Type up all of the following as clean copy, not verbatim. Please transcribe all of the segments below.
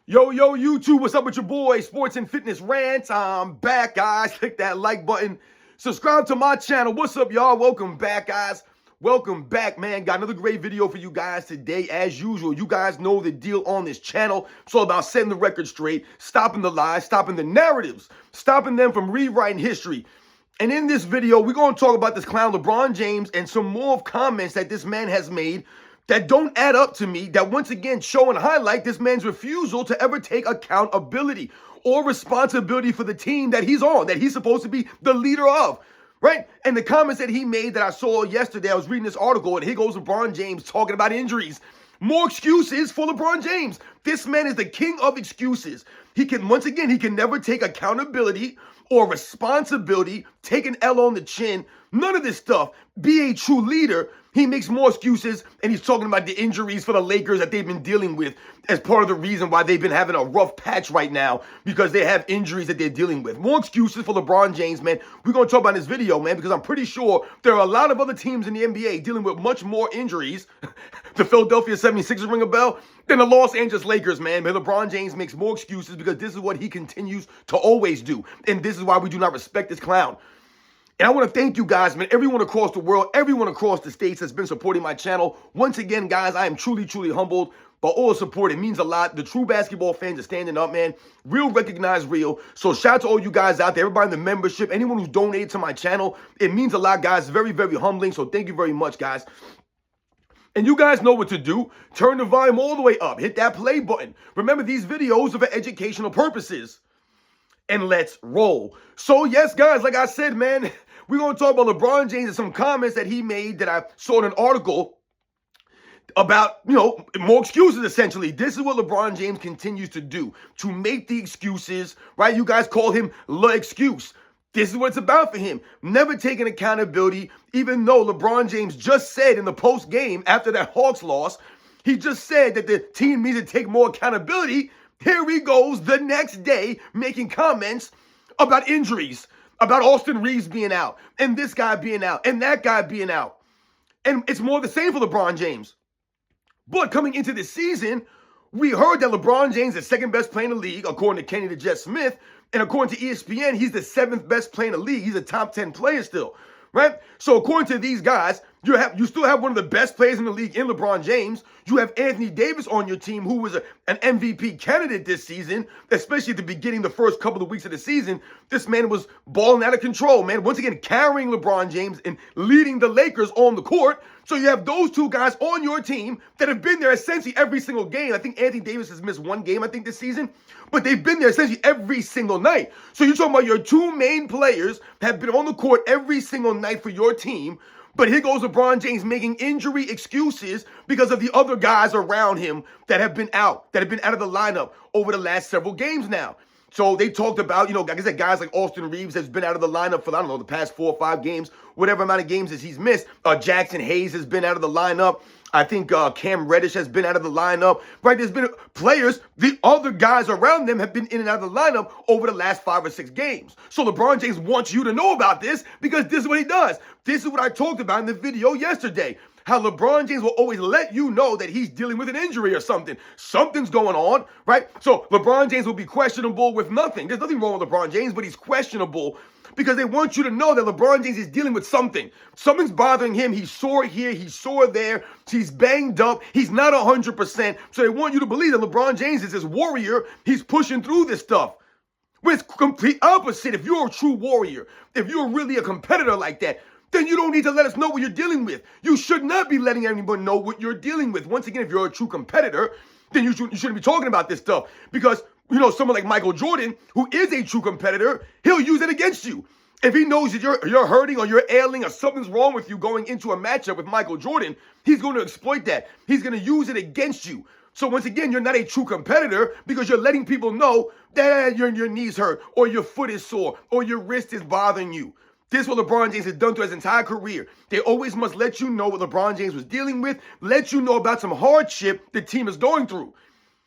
Yo, YouTube, what's up with your boy, Sports and Fitness Rants? I'm back, guys. Click that like button. Subscribe to my channel. What's up, y'all? Welcome back, guys. Welcome back, man. Got another great video for you guys today, as usual. You guys know the deal on this channel. It's all about setting the record straight, stopping the lies, stopping the narratives, stopping them from rewriting history. And in this video, we're going to talk about this clown, LeBron James, and some more comments that this man has made that don't add up to me, that once again show and highlight this man's refusal to ever take accountability or responsibility for the team that he's on, that he's supposed to be the leader of, right? And the comments that he made that I saw yesterday, I was reading this article, and here goes LeBron James talking about injuries. More excuses for LeBron James. This man is the king of excuses. He can never take accountability or responsibility, take an L on the chin, none of this stuff. Be a true leader. He makes more excuses, and he's talking about the injuries for the Lakers that they've been dealing with as part of the reason why they've been having a rough patch right now, because they have injuries that they're dealing with. More excuses for LeBron James, man. We're going to talk about this video, man, because I'm pretty sure there are a lot of other teams in the NBA dealing with much more injuries. The Philadelphia 76ers ring a bell than the Los Angeles Lakers, man. But LeBron James makes more excuses because this is what he continues to always do, and this is why we do not respect this clown. And I want to thank you guys, man, everyone across the world, everyone across the states that's been supporting my channel. Once again, guys, I am truly, truly humbled by all the support. It means a lot. The true basketball fans are standing up, man. Real recognize real. So shout out to all you guys out there, everybody in the membership, anyone who's donated to my channel. It means a lot, guys. Very, very humbling. So thank you very much, guys. And you guys know what to do. Turn the volume all the way up. Hit that play button. Remember, these videos are for educational purposes. And let's roll. So yes, guys, like I said, man, we're going to talk about LeBron James and some comments that he made that I saw in an article about, more excuses, essentially. This is what LeBron James continues to do, to make the excuses, right? You guys call him Le Excuse. This is what it's about for him. Never taking accountability, even though LeBron James just said in the post game after that Hawks loss, he just said that the team needs to take more accountability. Here he goes the next day making comments about injuries, about Austin Reeves being out, and this guy being out, and that guy being out. And it's more the same for LeBron James. But coming into this season, we heard that LeBron James is the second best player in the league, according to Kenny the Jet Smith. And according to ESPN, he's the seventh best player in the league. He's a top 10 player still, right? So according to these guys, you still have one of the best players in the league in LeBron James. You have Anthony Davis on your team, who was an MVP candidate this season, especially at the beginning, the first couple of weeks of the season. This man was balling out of control, man. Once again, carrying LeBron James and leading the Lakers on the court. So you have those two guys on your team that have been there essentially every single game. I think Anthony Davis has missed one game, this season. But they've been there essentially every single night. So you're talking about your two main players have been on the court every single night for your team. But here goes LeBron James making injury excuses because of the other guys around him that have been out of the lineup over the last several games now. So they talked about, like I said, guys like Austin Reeves has been out of the lineup for, the past 4 or 5 games, whatever amount of games that he's missed. Jackson Hayes has been out of the lineup. I think Cam Reddish has been out of the lineup, right? There's been players, the other guys around them have been in and out of the lineup over the last 5 or 6 games. So LeBron James wants you to know about this because this is what he does. This is what I talked about in the video yesterday. How LeBron James will always let you know that he's dealing with an injury or something. Something's going on, right? So LeBron James will be questionable with nothing. There's nothing wrong with LeBron James, but he's questionable because they want you to know that LeBron James is dealing with something. Something's bothering him. He's sore here. He's sore there. He's banged up. He's not 100%. So they want you to believe that LeBron James is this warrior. He's pushing through this stuff. When it's complete opposite. If you're a true warrior, if you're really a competitor like that, then you don't need to let us know what you're dealing with. You should not be letting anyone know what you're dealing with. Once again, if you're a true competitor, then you shouldn't be talking about this stuff. Because, someone like Michael Jordan, who is a true competitor, he'll use it against you. If he knows that you're hurting or you're ailing or something's wrong with you going into a matchup with Michael Jordan, he's going to exploit that. He's going to use it against you. So once again, you're not a true competitor because you're letting people know that your knees hurt or your foot is sore or your wrist is bothering you. This is what LeBron James has done through his entire career. They always must let you know what LeBron James was dealing with, let you know about some hardship the team is going through.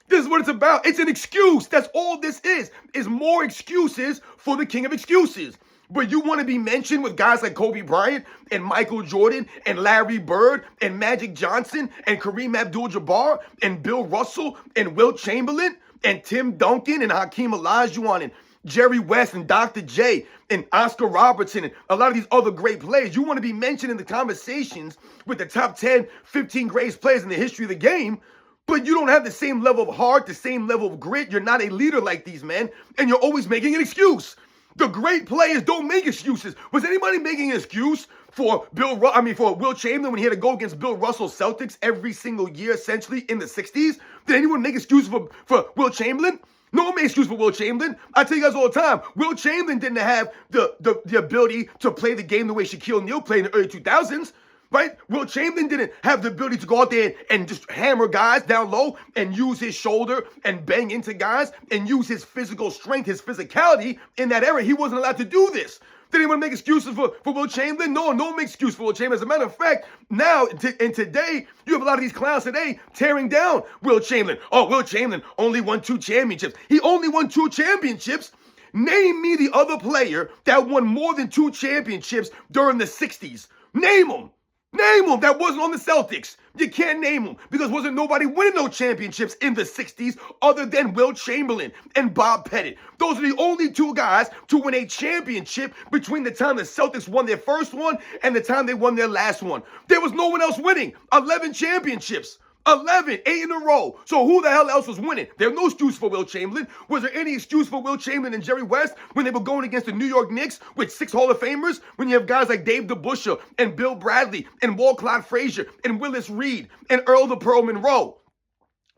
This is what it's about. It's an excuse. That's all this is more excuses for the king of excuses. But you want to be mentioned with guys like Kobe Bryant and Michael Jordan and Larry Bird and Magic Johnson and Kareem Abdul-Jabbar and Bill Russell and Wilt Chamberlain? and Tim Duncan and Hakeem Olajuwon and Jerry West and Dr. J and Oscar Robertson and a lot of these other great players. You want to be mentioned in the conversations with the top 10, 15 greatest players in the history of the game, but you don't have the same level of heart, the same level of grit. You're not a leader like these men, and you're always making an excuse. The great players don't make excuses. Was anybody making an excuse for for Will Chamberlain when he had to go against Bill Russell's Celtics every single year, essentially in the 60s? Did anyone make excuses for Will Chamberlain? No one made excuse for Will Chamberlain. I tell you guys all the time, Will Chamberlain didn't have the ability to play the game the way Shaquille O'Neal played in the early 2000s. Right? Will Chamberlain didn't have the ability to go out there and just hammer guys down low and use his shoulder and bang into guys and use his physical strength, his physicality in that era. He wasn't allowed to do this. Did anyone make excuses for Will Chamberlain? No one makes excuses for Will Chamberlain. As a matter of fact, now and today, you have a lot of these clowns today tearing down Will Chamberlain. Oh, Will Chamberlain only won 2 championships. He only won 2 championships. Name me the other player that won more than 2 championships during the 60s. Name them. Name them that wasn't on the Celtics. You can't name them because wasn't nobody winning no championships in the 60s other than Will Chamberlain and Bob Pettit. Those are the only 2 guys to win a championship between the time the Celtics won their first one and the time they won their last one. There was no one else winning. 11 championships. 11, 8 in a row. So who the hell else was winning? There's no excuse for Will Chamberlain. Was there any excuse for Will Chamberlain and Jerry West when they were going against the New York Knicks with 6 Hall of Famers? When you have guys like Dave DeBusschere and Bill Bradley and Walt Clyde Frazier and Willis Reed and Earl the Pearl Monroe?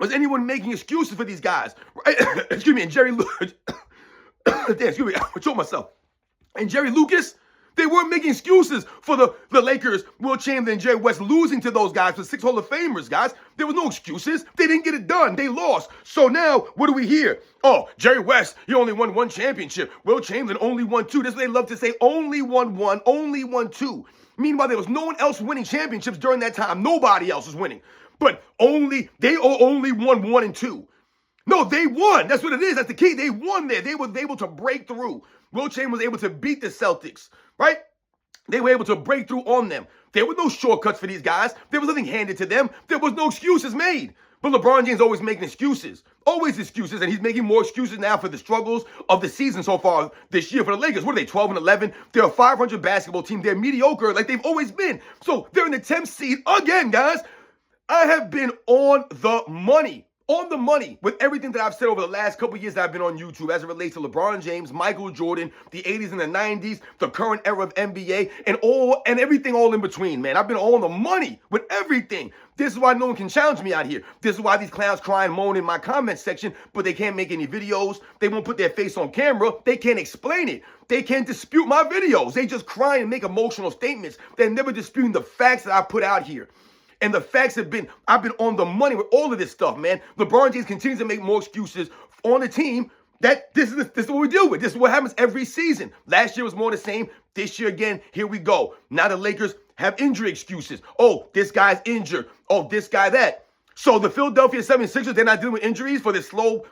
Was anyone making excuses for these guys? Excuse me, and Jerry Lucas. Excuse me, I choked myself. And Jerry Lucas? They weren't making excuses for the Lakers, Will Chamberlain, and Jerry West losing to those guys, the 6 Hall of Famers, guys. There was no excuses. They didn't get it done. They lost. So now, what do we hear? Oh, Jerry West, he only won 1 championship. Will Chamberlain only won 2. This is what they love to say, only won 1, only won 2. Meanwhile, there was no one else winning championships during that time. Nobody else was winning. But they only won 1 and 2. No, they won. That's what it is. That's the key. They won there. They were able to break through. Will Chamberlain was able to beat the Celtics, right? They were able to break through on them. There were no shortcuts for these guys. There was nothing handed to them. There was no excuses made. But LeBron James always making excuses. Always excuses. And he's making more excuses now for the struggles of the season so far this year for the Lakers. What are they, 12 and 11? They're a 500 basketball team. They're mediocre like they've always been. So they're in the 10th seed again, guys. I have been on the money. On the money with everything that I've said over the last couple years that I've been on YouTube as it relates to LeBron James, Michael Jordan, the 80s and the 90s, the current era of NBA, and everything all in between, man. I've been on the money with everything. This is why no one can challenge me out here. This is why these clowns cry and moan in my comment section, but they can't make any videos. They won't put their face on camera. They can't explain it. They can't dispute my videos. They just cry and make emotional statements. They're never disputing the facts that I put out here. And the facts have been, I've been on the money with all of this stuff, man. LeBron James continues to make more excuses on the team that this is what we deal with. This is what happens every season. Last year was more the same. This year again, here we go. Now the Lakers have injury excuses. Oh, this guy's injured. Oh, this guy that. So the Philadelphia 76ers, they're not dealing with injuries for this slow,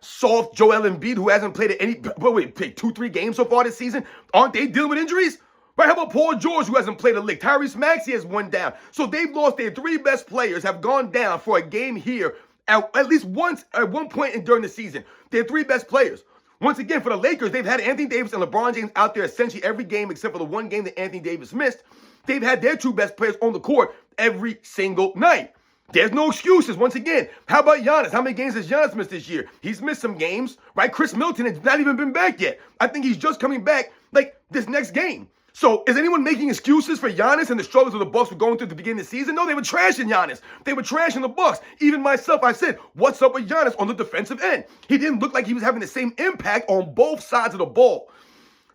soft Joel Embiid who hasn't played any, played 2-3 games so far this season. Aren't they dealing with injuries? Right, how about Paul George, who hasn't played a lick? Tyrese Maxey has one down. So they've lost their 3 best players, have gone down for a game here at least once at one point during the season. Their 3 best players. Once again, for the Lakers, they've had Anthony Davis and LeBron James out there essentially every game except for the one game that Anthony Davis missed. They've had their 2 best players on the court every single night. There's no excuses. Once again, how about Giannis? How many games has Giannis missed this year? He's missed some games, right? Chris Middleton has not even been back yet. I think he's just coming back like this next game. So is anyone making excuses for Giannis and the struggles of the Bucks were going through at the beginning of the season? No, they were trashing Giannis. They were trashing the Bucks. Even myself, I said, what's up with Giannis on the defensive end? He didn't look like he was having the same impact on both sides of the ball,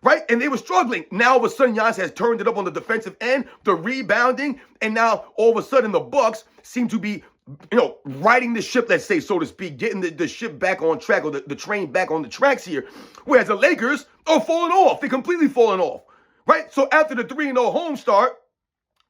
right? And they were struggling. Now, all of a sudden, Giannis has turned it up on the defensive end, the rebounding, and now all of a sudden the Bucks seem to be, riding the ship, let's say, so to speak, getting the ship back on track or the train back on the tracks here. Whereas the Lakers are falling off. They're completely falling off. Right? So after the 3-0 home start,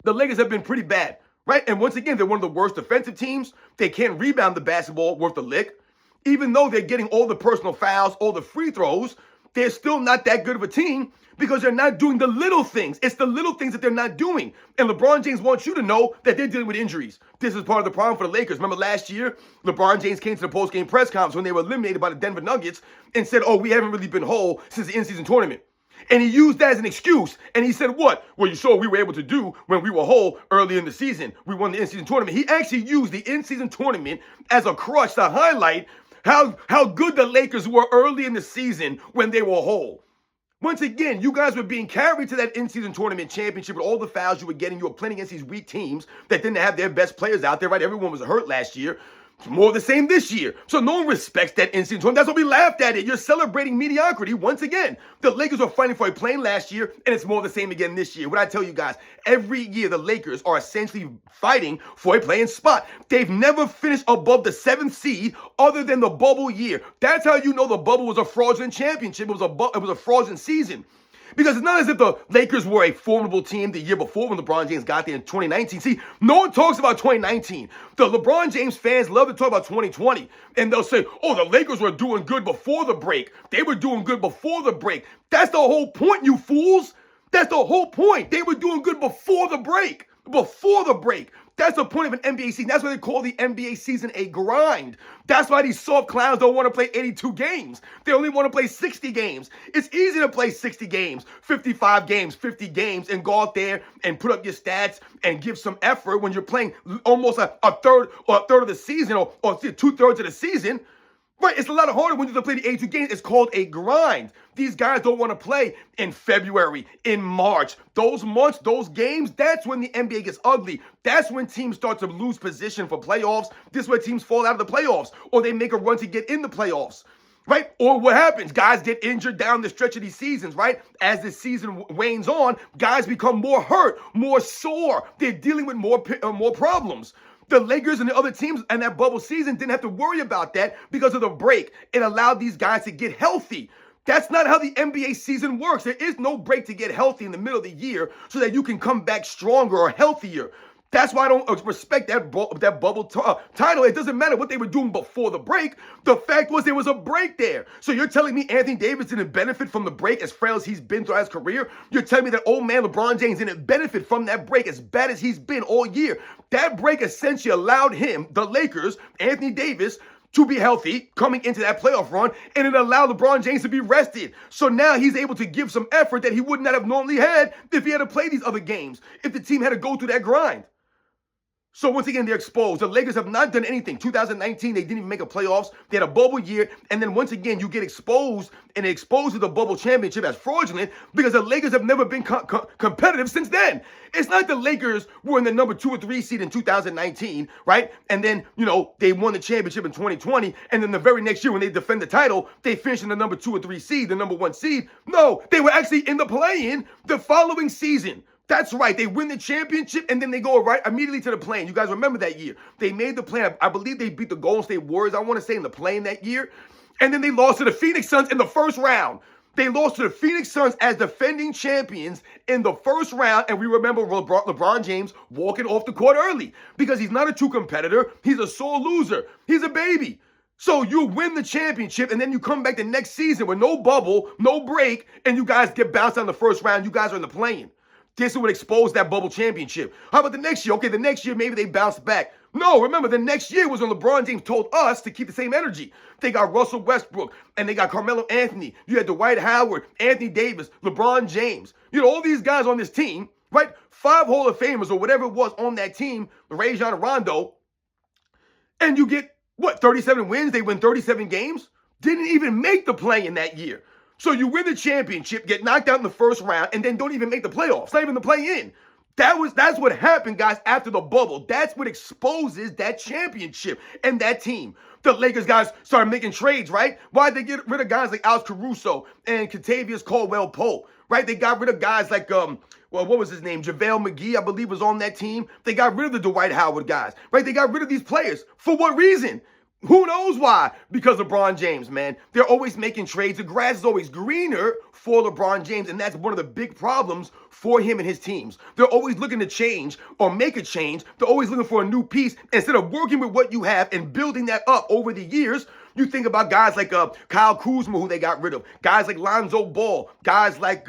the Lakers have been pretty bad. Right? And once again, they're one of the worst defensive teams. They can't rebound the basketball worth a lick. Even though they're getting all the personal fouls, all the free throws, they're still not that good of a team because they're not doing the little things. It's the little things that they're not doing. And LeBron James wants you to know that they're dealing with injuries. This is part of the problem for the Lakers. Remember last year, LeBron James came to the post-game press conference when they were eliminated by the Denver Nuggets and said, oh, we haven't really been whole since the in-season tournament. And he used that as an excuse. And he said, what? Well, you saw what we were able to do when we were whole early in the season. We won the in-season tournament. He actually used the in-season tournament as a crutch to highlight how good the Lakers were early in the season when they were whole. Once again, you guys were being carried to that in-season tournament championship with all the fouls you were getting. You were playing against these weak teams that didn't have their best players out there, right? Everyone was hurt last year. It's more of the same this year. So no one respects that in-season tournament. That's why we laughed at it. You're celebrating mediocrity once again. The Lakers were fighting for a plane last year, and it's more of the same again this year. What I tell you guys, every year the Lakers are essentially fighting for a playing spot. They've never finished above the 7th seed other than the bubble year. That's how you know the bubble was a fraudulent championship. It was a fraudulent season. Because it's not as if the Lakers were a formidable team the year before when LeBron James got there in 2019. See, no one talks about 2019. The LeBron James fans love to talk about 2020. And they'll say, oh, the Lakers were doing good before the break. They were doing good before the break. That's the whole point, you fools. That's the whole point. They were doing good before the break. Before the break. That's the point of an NBA season. That's why they call the NBA season a grind. That's why these soft clowns don't want to play 82 games. They only want to play 60 games. It's easy to play 60 games, 55 games, 50 games, and go out there and put up your stats and give some effort when you're playing almost a third of the season or 2/3 of the season. Right, it's a lot harder when you have to play the 82 games. It's called a grind. These guys don't want to play in February, in March. Those months, those games, that's when the NBA gets ugly. That's when teams start to lose position for playoffs. This is where teams fall out of the playoffs, or they make a run to get in the playoffs. Right? Or what happens? Guys get injured down the stretch of these seasons, right? As the season wanes on, guys become more hurt, more sore. They're dealing with more problems. The Lakers and the other teams in that bubble season didn't have to worry about that because of the break. It allowed these guys to get healthy. That's not how the NBA season works. There is no break to get healthy in the middle of the year so that you can come back stronger or healthier. That's why I don't respect that bubble title. It doesn't matter what they were doing before the break. The fact was there was a break there. So you're telling me Anthony Davis didn't benefit from the break as frail as he's been throughout his career? You're telling me that old man LeBron James didn't benefit from that break as bad as he's been all year? That break essentially allowed him, the Lakers, Anthony Davis, to be healthy coming into that playoff run, and it allowed LeBron James to be rested. So now he's able to give some effort that he would not have normally had if he had to play these other games, if the team had to go through that grind. So once again, they're exposed. The Lakers have not done anything. 2019, they didn't even make a playoffs. They had a bubble year. And then once again, you get exposed and exposed to the bubble championship as fraudulent because the Lakers have never been competitive since then. It's not the Lakers were in the number 2 or 3 seed in 2019, right? And then, they won the championship in 2020. And then the very next year when they defend the title, they finished in the number 2 or 3 seed, the number 1 seed. No, they were actually in the play-in the following season. That's right. They win the championship, and then they go right immediately to the play-in. You guys remember that year. They made the play-in. I believe they beat the Golden State Warriors, I want to say, in the play-in that year. And then they lost to the Phoenix Suns in the first round. They lost to the Phoenix Suns as defending champions in the first round, and we remember LeBron James walking off the court early because he's not a true competitor. He's a sore loser. He's a baby. So you win the championship, and then you come back the next season with no bubble, no break, and you guys get bounced out in the first round. You guys are in the play-in. This would expose that bubble championship. How about the next year? Okay, the next year, maybe they bounced back. No, remember, the next year was when LeBron James told us to keep the same energy. They got Russell Westbrook, and they got Carmelo Anthony. You had Dwight Howard, Anthony Davis, LeBron James. All these guys on this team, right? 5 Hall of Famers or whatever it was on that team, Rajon Rondo. And you get, 37 wins? They win 37 games? Didn't even make the play in that year. So you win the championship, get knocked out in the first round, and then don't even make the playoffs. Not even the play-in. That's what happened, guys, after the bubble. That's what exposes that championship and that team. The Lakers guys started making trades, right? Why'd they get rid of guys like Alex Caruso and Kentavious Caldwell-Pope, right? They got rid of guys like, what was his name? JaVale McGee, I believe, was on that team. They got rid of the Dwight Howard guys, right? They got rid of these players. For what reason? Who knows why? Because LeBron James, man. They're always making trades. The grass is always greener for LeBron James, and that's one of the big problems for him and his teams. They're always looking to change or make a change. They're always looking for a new piece. Instead of working with what you have and building that up over the years, You think about guys like Kyle Kuzma, who they got rid of, guys like Lonzo Ball, guys like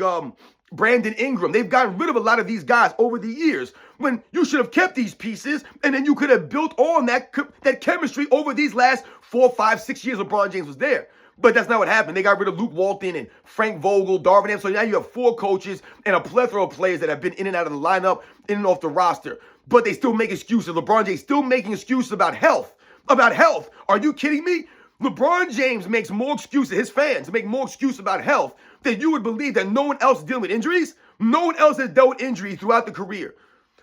Brandon Ingram. They've gotten rid of a lot of these guys over the years when you should have kept these pieces, and then you could have built on that chemistry over these last 4, 5, 6 years LeBron James was there. But that's not what happened. They got rid of Luke Walton and Frank Vogel, Darvin Ham. So now you have 4 coaches and a plethora of players that have been in and out of the lineup, in and off the roster. But they still make excuses. LeBron James still making excuses about health. About health. Are you kidding me? LeBron James makes more excuses. His fans make more excuses about health than you would believe that no one else is dealing with injuries. No one else has dealt with injury throughout the career.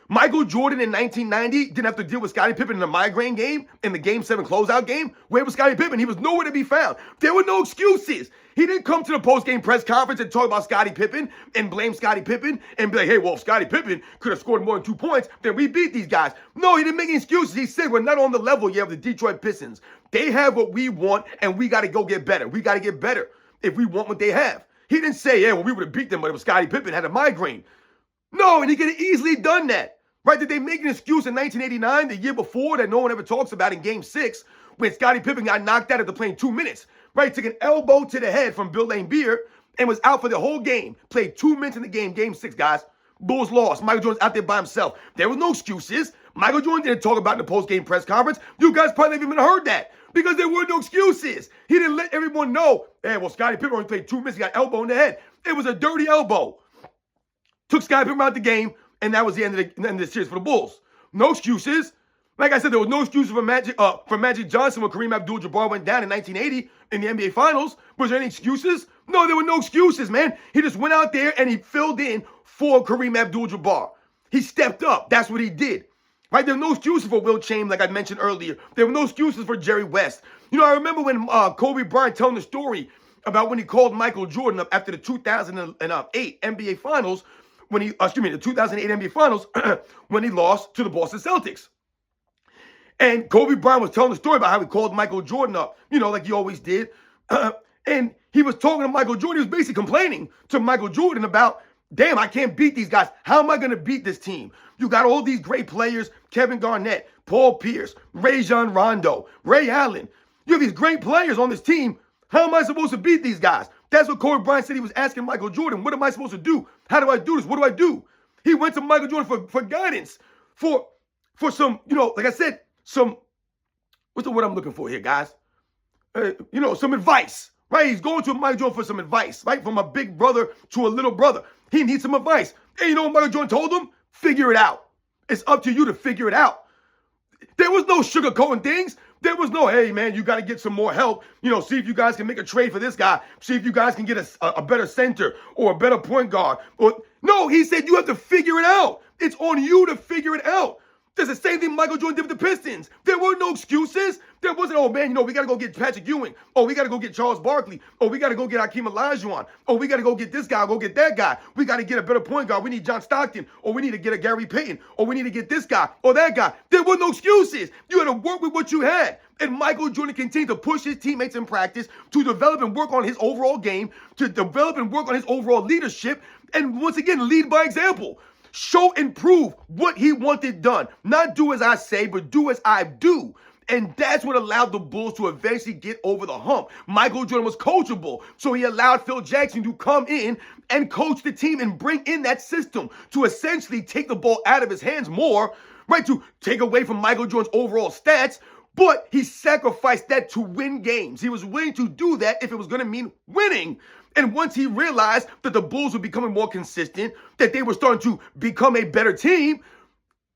Michael Jordan in 1990 didn't have to deal with Scottie Pippen in a migraine game, in the Game 7 closeout game. Where was Scottie Pippen? He was nowhere to be found. There were no excuses. He didn't come to the post-game press conference and talk about Scottie Pippen and blame Scottie Pippen and be like, hey, well, if Scottie Pippen could have scored more than 2 points, then we beat these guys. No, he didn't make any excuses. He said, we're not on the level yet of the Detroit Pistons. They have what we want, and we got to go get better. We got to get better if we want what they have. He didn't say, yeah, well, we would have beat them, but if Scottie Pippen had a migraine. No, and he could have easily done that. Right? Did they make an excuse in 1989, the year before, that no one ever talks about in Game 6, when Scottie Pippen got knocked out after playing 2 minutes? Right? Took an elbow to the head from Bill Laimbeer and was out for the whole game. Played 2 minutes in the game, Game 6, guys. Bulls lost. Michael Jordan's out there by himself. There was no excuses. Michael Jordan didn't talk about it in the post-game press conference. You guys probably haven't even heard that because there were no excuses. He didn't let everyone know, hey, well, Scottie Pippen only played 2 minutes. He got elbow in the head. It was a dirty elbow. Took Scottie Pippen out the game, and that was the end of the series for the Bulls. No excuses. Like I said, there was no excuses for Magic Johnson when Kareem Abdul-Jabbar went down in 1980 in the NBA Finals. Was there any excuses? No, there were no excuses, man. He just went out there and he filled in for Kareem Abdul-Jabbar. He stepped up. That's what he did. Right? There were no excuses for Will Chamberlain, like I mentioned earlier. There were no excuses for Jerry West. You know, I remember when Kobe Bryant telling the story about when he called Michael Jordan up after the 2008 NBA Finals, the 2008 NBA Finals, when he lost to the Boston Celtics. And Kobe Bryant was telling the story about how he called Michael Jordan up, you know, like he always did. And he was talking to Michael Jordan. He was basically complaining to Michael Jordan about, damn, I can't beat these guys. How am I going to beat this team? You got all these great players, Kevin Garnett, Paul Pierce, Rajon Rondo, Ray Allen. You have these great players on this team. How am I supposed to beat these guys? That's what Kobe Bryant said he was asking Michael Jordan. What am I supposed to do? How do I do this? What do I do? He went to Michael Jordan for guidance, for some, you know, like I said, some, what's the word I'm looking for here, guys? You know, some advice, right? He's going to Michael Jordan for some advice, right? From a big brother to a little brother. He needs some advice. And you know what Michael Jordan told him? Figure it out. It's up to you to figure it out. There was no sugarcoating things. There was no, hey, man, you got to get some more help. You know, see if you guys can make a trade for this guy. See if you guys can get a better center or a better point guard. No, he said you have to figure it out. It's on you to figure it out. That's the same thing Michael Jordan did with the Pistons. There were no excuses. There wasn't, oh, man, you know, we got to go get Patrick Ewing. Oh, we got to go get Charles Barkley. Oh, we got to go get Hakeem Olajuwon. Oh, we got to go get this guy, go get that guy. We got to get a better point guard. We need John Stockton. Or we need to get a Gary Payton. Or we need to get this guy or that guy. There were no excuses. You had to work with what you had. And Michael Jordan continued to push his teammates in practice to develop and work on his overall game, to develop and work on his overall leadership, and once again, lead by example. Show and prove what he wanted done. Not do as I say, but do as I do. And that's what allowed the Bulls to eventually get over the hump. Michael Jordan was coachable, so he allowed Phil Jackson to come in and coach the team and bring in that system to essentially take the ball out of his hands more, right? To take away from Michael Jordan's overall stats. But he sacrificed that to win games. He was willing to do that if it was going to mean winning. And once he realized that the Bulls were becoming more consistent, that they were starting to become a better team,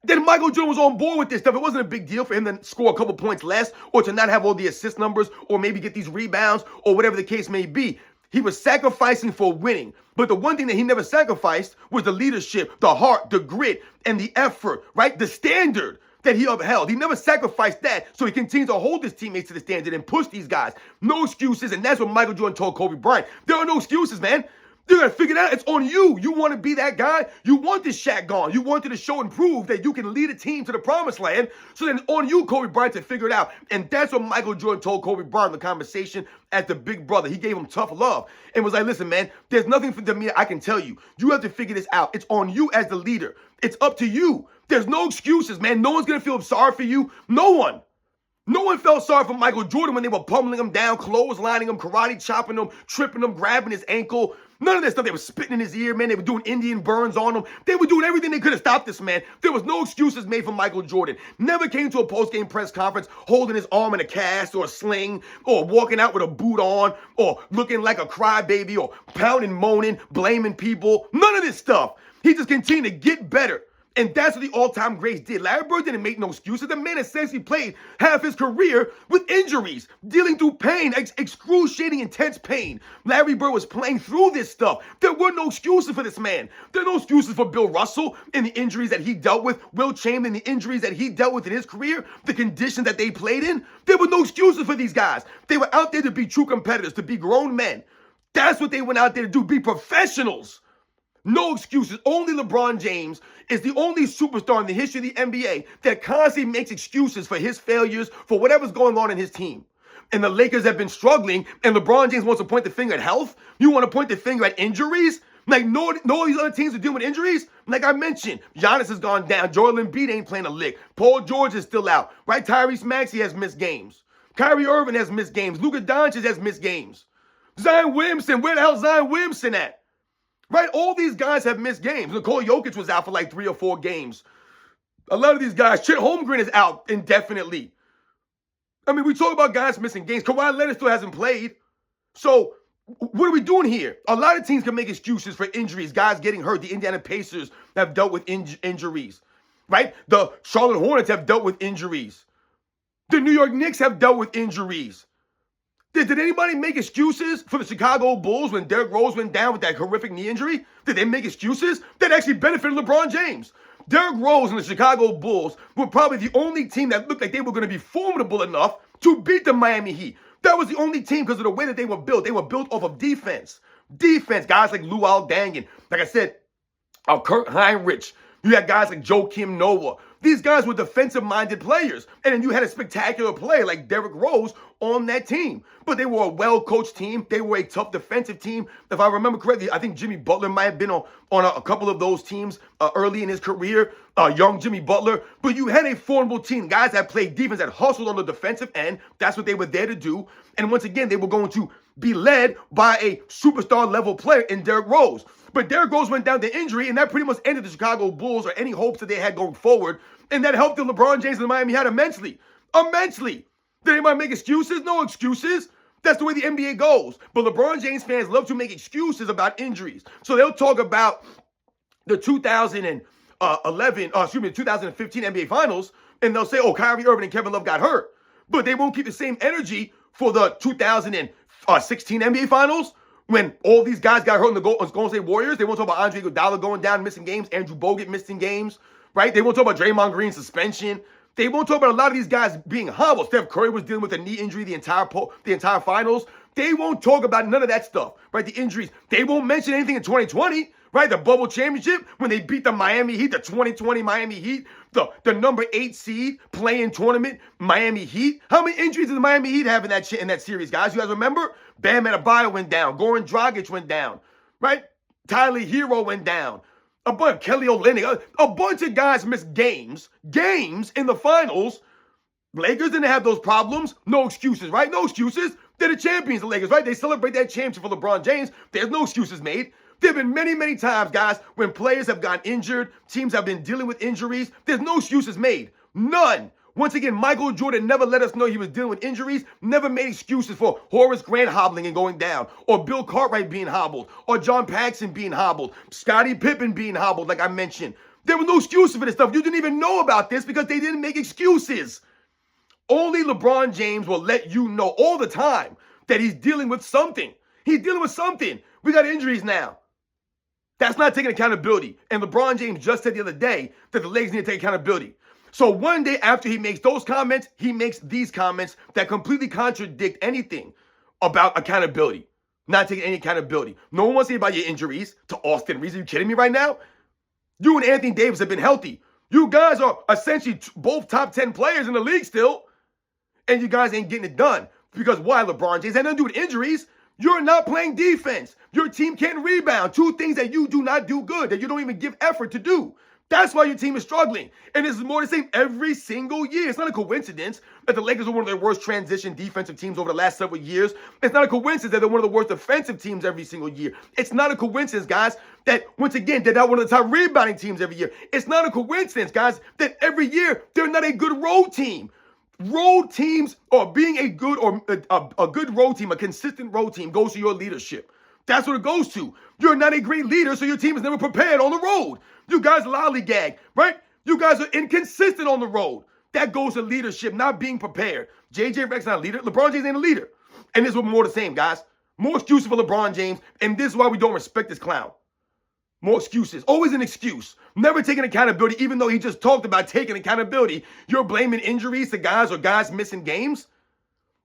then Michael Jordan was on board with this stuff. It wasn't a big deal for him to score a couple points less or to not have all the assist numbers or maybe get these rebounds or whatever the case may be. He was sacrificing for winning. But the one thing that he never sacrificed was the leadership, the heart, the grit, and the effort, right? The standard that he upheld. He never sacrificed that, so he continues to hold his teammates to the standard and push these guys. No excuses, and that's what Michael Jordan told Kobe Bryant. There are no excuses, man. You gotta figure it out. It's on you. You want to be that guy. You want this Shaq gone. You wanted to show and prove that you can lead a team to the promised land. So then on you, Kobe Bryant, to figure it out. And that's what Michael Jordan told Kobe Bryant in the conversation as the big brother. He gave him tough love and was like, listen, man, there's nothing for me I can tell you. You have to figure this out. It's on you as the leader. It's up to you. There's no excuses, man. No one's going to feel sorry for you. No one. No one felt sorry for Michael Jordan when they were pummeling him down, clotheslining him, karate chopping him, tripping him, grabbing his ankle. None of that stuff. They were spitting in his ear, man. They were doing Indian burns on him. They were doing everything they could to stop this man. There was no excuses made for Michael Jordan. Never came to a post-game press conference holding his arm in a cast or a sling or walking out with a boot on or looking like a crybaby or pounding, moaning, blaming people. None of this stuff. He just continued to get better. And that's what the all-time greats did. Larry Bird didn't make no excuses. The man essentially played half his career with injuries, dealing through pain, excruciating, intense pain. Larry Bird was playing through this stuff. There were no excuses for this man. There are no excuses for Bill Russell and the injuries that he dealt with, Will Chamberlain, the injuries that he dealt with in his career, the conditions that they played in. There were no excuses for these guys. They were out there to be true competitors, to be grown men. That's what they went out there to do, be professionals. No excuses. Only LeBron James is the only superstar in the history of the NBA that constantly makes excuses for his failures, for whatever's going on in his team. And the Lakers have been struggling, and LeBron James wants to point the finger at health? You want to point the finger at injuries? Like, no these other teams are dealing with injuries? Like I mentioned, Giannis has gone down. Joel Embiid ain't playing a lick. Paul George is still out, right? Tyrese Maxey has missed games. Kyrie Irving has missed games. Luka Doncic has missed games. Zion Williamson, where the hell's Zion Williamson at? Right? All these guys have missed games. Nikola Jokic was out for like 3 or 4 games. A lot of these guys, Chet Holmgren is out indefinitely. I mean, we talk about guys missing games. Kawhi Leonard still hasn't played. So what are we doing here? A lot of teams can make excuses for injuries, guys getting hurt. The Indiana Pacers have dealt with injuries, right? The Charlotte Hornets have dealt with injuries. The New York Knicks have dealt with injuries. Did anybody make excuses for the Chicago Bulls when Derrick Rose went down with that horrific knee injury? Did they make excuses? That actually benefited LeBron James. Derrick Rose and the Chicago Bulls were probably the only team that looked like they were going to be formidable enough to beat the Miami Heat. That was the only team because of the way that they were built. They were built off of defense. Defense, guys like Luol Deng, like I said, Kurt Heinrich. You had guys like Joakim Noah. These guys were defensive-minded players. And then you had a spectacular player like Derrick Rose on that team. But they were a well-coached team. They were a tough defensive team. If I remember correctly, I think Jimmy Butler might have been on a couple of those teams early in his career, young Jimmy Butler. But you had a formidable team. Guys that played defense, that hustled on the defensive end. That's what they were there to do. And once again, they were going to be led by a superstar-level player in Derrick Rose. But Derrick Rose went down to injury, and that pretty much ended the Chicago Bulls or any hopes that they had going forward. And that helped the LeBron James and the Miami Heat immensely. Immensely. Did anybody make excuses? No excuses. That's the way the NBA goes. But LeBron James fans love to make excuses about injuries. So they'll talk about the 2015 NBA Finals, and they'll say, oh, Kyrie Irving and Kevin Love got hurt. But they won't keep the same energy for the 2016 NBA Finals when all these guys got hurt in the Golden State Warriors. They won't talk about Andre Iguodala going down, missing games, Andrew Bogut missing games, right? They won't talk about Draymond Green's suspension. They won't talk about a lot of these guys being hobbled. Steph Curry was dealing with a knee injury the entire finals. They won't talk about none of that stuff, right? The injuries. They won't mention anything in 2020, right? The bubble championship when they beat the Miami Heat, the 2020 Miami Heat, the number 8 seed play-in tournament Miami Heat. How many injuries did the Miami Heat have in that series, guys? You guys remember? Bam Adebayo went down. Goran Dragic went down, right? Tyler Hero went down. A bunch, Kelly Olynyk, a bunch of guys missed games in the finals. Lakers didn't have those problems. No excuses, right? No excuses. They're the champions, the Lakers, right? They celebrate that championship for LeBron James. There's no excuses made. There have been many, many times, guys, when players have gotten injured, teams have been dealing with injuries. There's no excuses made. None. Once again, Michael Jordan never let us know he was dealing with injuries, never made excuses for Horace Grant hobbling and going down, or Bill Cartwright being hobbled, or John Paxson being hobbled, Scottie Pippen being hobbled, like I mentioned. There were no excuses for this stuff. You didn't even know about this because they didn't make excuses. Only LeBron James will let you know all the time that he's dealing with something. He's dealing with something. We got injuries now. That's not taking accountability. And LeBron James just said the other day that the Lakers need to take accountability. So one day after he makes those comments, he makes these comments that completely contradict anything about accountability. Not taking any accountability. No one wants to hear about your injuries to Austin Reeves. Are you kidding me right now? You and Anthony Davis have been healthy. You guys are essentially both top 10 players in the league still. And you guys ain't getting it done. Because why, LeBron James? That had nothing to do with injuries. You're not playing defense. Your team can't rebound. 2 things that you do not do good, that you don't even give effort to do. That's why your team is struggling. And this is more the same every single year. It's not a coincidence that the Lakers are one of their worst transition defensive teams over the last several years. It's not a coincidence that they're one of the worst defensive teams every single year. It's not a coincidence, guys, that once again, they're not one of the top rebounding teams every year. It's not a coincidence, guys, that every year they're not a good road team. Road teams, or being a good road team, a consistent road team, goes to your leadership. That's what it goes to. You're not a great leader, so your team is never prepared on the road. You guys lollygag, right? You guys are inconsistent on the road. That goes to leadership, not being prepared. JJ Redick's not a leader. LeBron James ain't a leader. And this is more the same, guys. More excuses for LeBron James, and this is why we don't respect this clown. More excuses. Always an excuse. Never taking accountability, even though he just talked about taking accountability. You're blaming injuries to guys or guys missing games?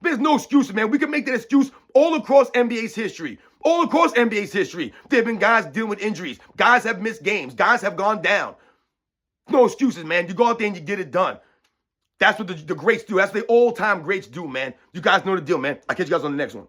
There's no excuses, man. We can make that excuse all across NBA's history. All across NBA's history. There have been guys dealing with injuries. Guys have missed games. Guys have gone down. No excuses, man. You go out there and you get it done. That's what the greats do. That's what the all-time greats do, man. You guys know the deal, man. I'll catch you guys on the next one.